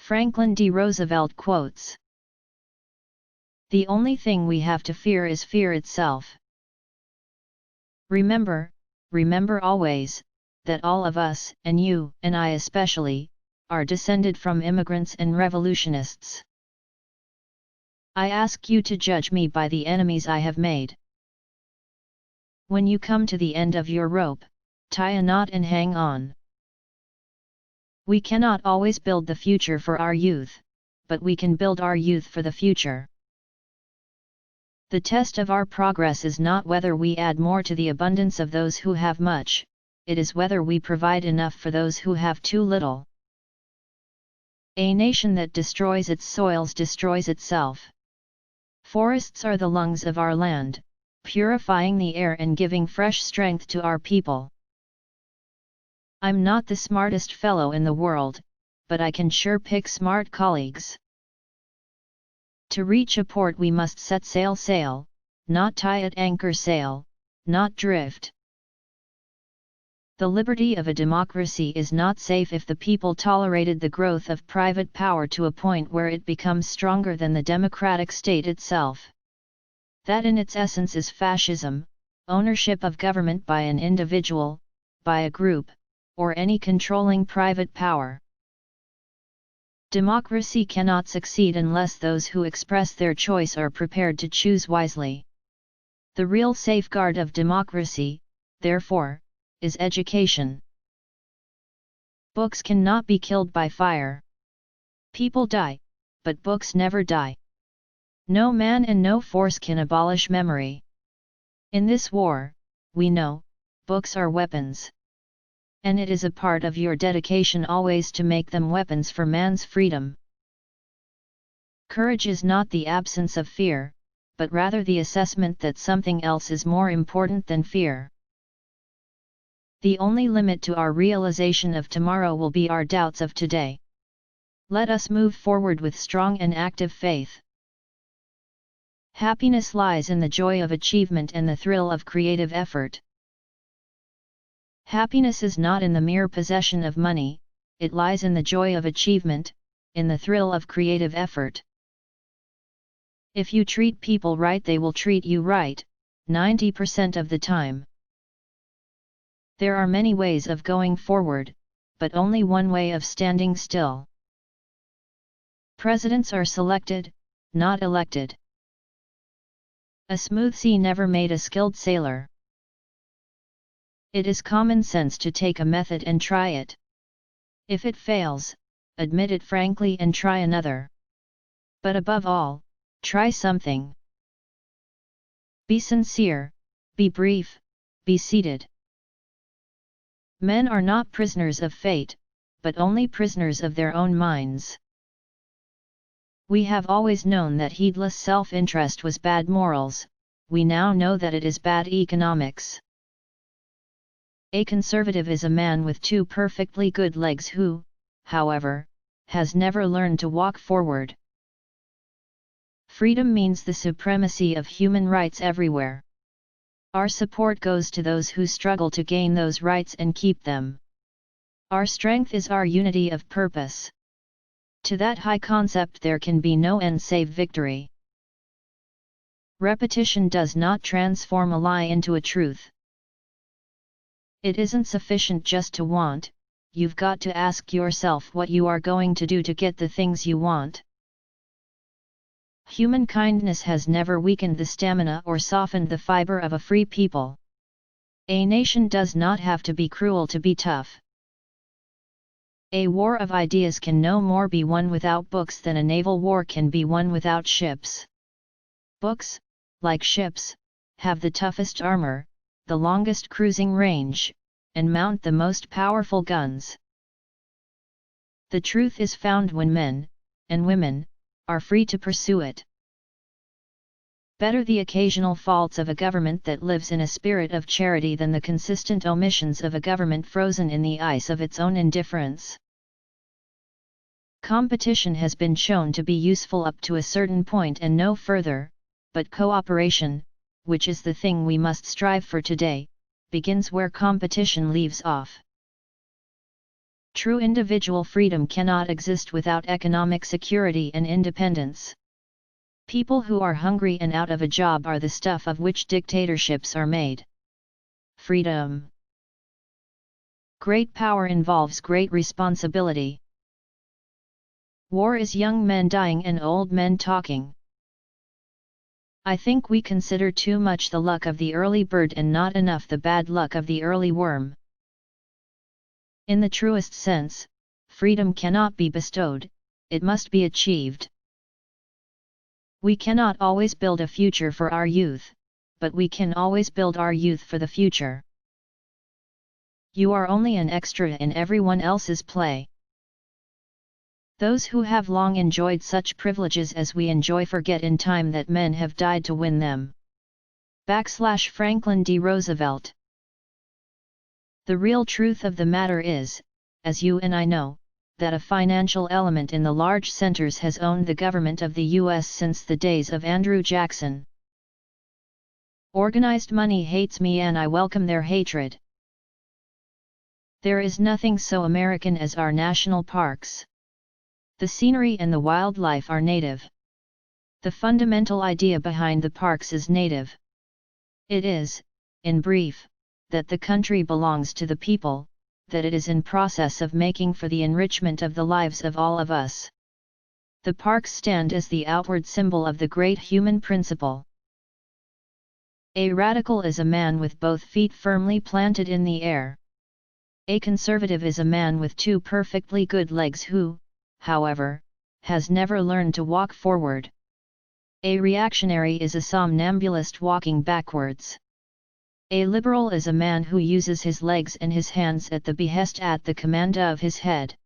Franklin D. Roosevelt quotes. The only thing we have to fear is fear itself. Remember always, that all of us, and you, and I especially, are descended from immigrants and revolutionists. I ask you to judge me by the enemies I have made. When you come to the end of your rope, tie a knot and hang on. We cannot always build the future for our youth, but we can build our youth for the future. The test of our progress is not whether we add more to the abundance of those who have much, it is whether we provide enough for those who have too little. A nation that destroys its soils destroys itself. Forests are the lungs of our land, purifying the air and giving fresh strength to our people. I'm not the smartest fellow in the world, but I can sure pick smart colleagues. To reach a port we must set sail, not tie at anchor sail, not drift. The liberty of a democracy is not safe if the people tolerated the growth of private power to a point where it becomes stronger than the democratic state itself. That in its essence is fascism, ownership of government by an individual, by a group, or any controlling private power. Democracy cannot succeed unless those who express their choice are prepared to choose wisely. The real safeguard of democracy, therefore, is education. Books cannot be killed by fire. People die, but books never die. No man and no force can abolish memory. In this war, we know, books are weapons. And it is a part of your dedication always to make them weapons for man's freedom. Courage is not the absence of fear, but rather the assessment that something else is more important than fear. The only limit to our realization of tomorrow will be our doubts of today. Let us move forward with strong and active faith. Happiness lies in the joy of achievement and the thrill of creative effort. Happiness is not in the mere possession of money, it lies in the joy of achievement, in the thrill of creative effort. If you treat people right, they will treat you right, 90% of the time. There are many ways of going forward, but only one way of standing still. Presidents are selected, not elected. A smooth sea never made a skilled sailor. It is common sense to take a method and try it. If it fails, admit it frankly and try another. But above all, try something. Be sincere, be brief, be seated. Men are not prisoners of fate, but only prisoners of their own minds. We have always known that heedless self-interest was bad morals, we now know that it is bad economics. A conservative is a man with two perfectly good legs who, however, has never learned to walk forward. Freedom means the supremacy of human rights everywhere. Our support goes to those who struggle to gain those rights and keep them. Our strength is our unity of purpose. To that high concept there can be no end save victory. Repetition does not transform a lie into a truth. It isn't sufficient just to want, you've got to ask yourself what you are going to do to get the things you want. Human kindness has never weakened the stamina or softened the fiber of a free people. A nation does not have to be cruel to be tough. A war of ideas can no more be won without books than a naval war can be won without ships. Books, like ships, have the toughest armor, the longest cruising range, and mount the most powerful guns. The truth is found when men, and women, are free to pursue it. Better the occasional faults of a government that lives in a spirit of charity than the consistent omissions of a government frozen in the ice of its own indifference. Competition has been shown to be useful up to a certain point and no further, but cooperation, which is the thing we must strive for today, begins where competition leaves off. True individual freedom cannot exist without economic security and independence. People who are hungry and out of a job are the stuff of which dictatorships are made. Freedom. Great power involves great responsibility. War is young men dying and old men talking. I think we consider too much the luck of the early bird and not enough the bad luck of the early worm. In the truest sense, freedom cannot be bestowed, it must be achieved. We cannot always build a future for our youth, but we can always build our youth for the future. You are only an extra in everyone else's play. Those who have long enjoyed such privileges as we enjoy forget in time that men have died to win them. / Franklin D. Roosevelt. The real truth of the matter is, as you and I know, that a financial element in the large centers has owned the government of the U.S. since the days of Andrew Jackson. Organized money hates me and I welcome their hatred. There is nothing so American as our national parks. The scenery and the wildlife are native. The fundamental idea behind the parks is native. It is, in brief, that the country belongs to the people, that it is in process of making for the enrichment of the lives of all of us. The parks stand as the outward symbol of the great human principle. A radical is a man with both feet firmly planted in the air. A conservative is a man with two perfectly good legs who, however, has never learned to walk forward. A reactionary is a somnambulist walking backwards. A liberal is a man who uses his legs and his hands at the behest at the command of his head.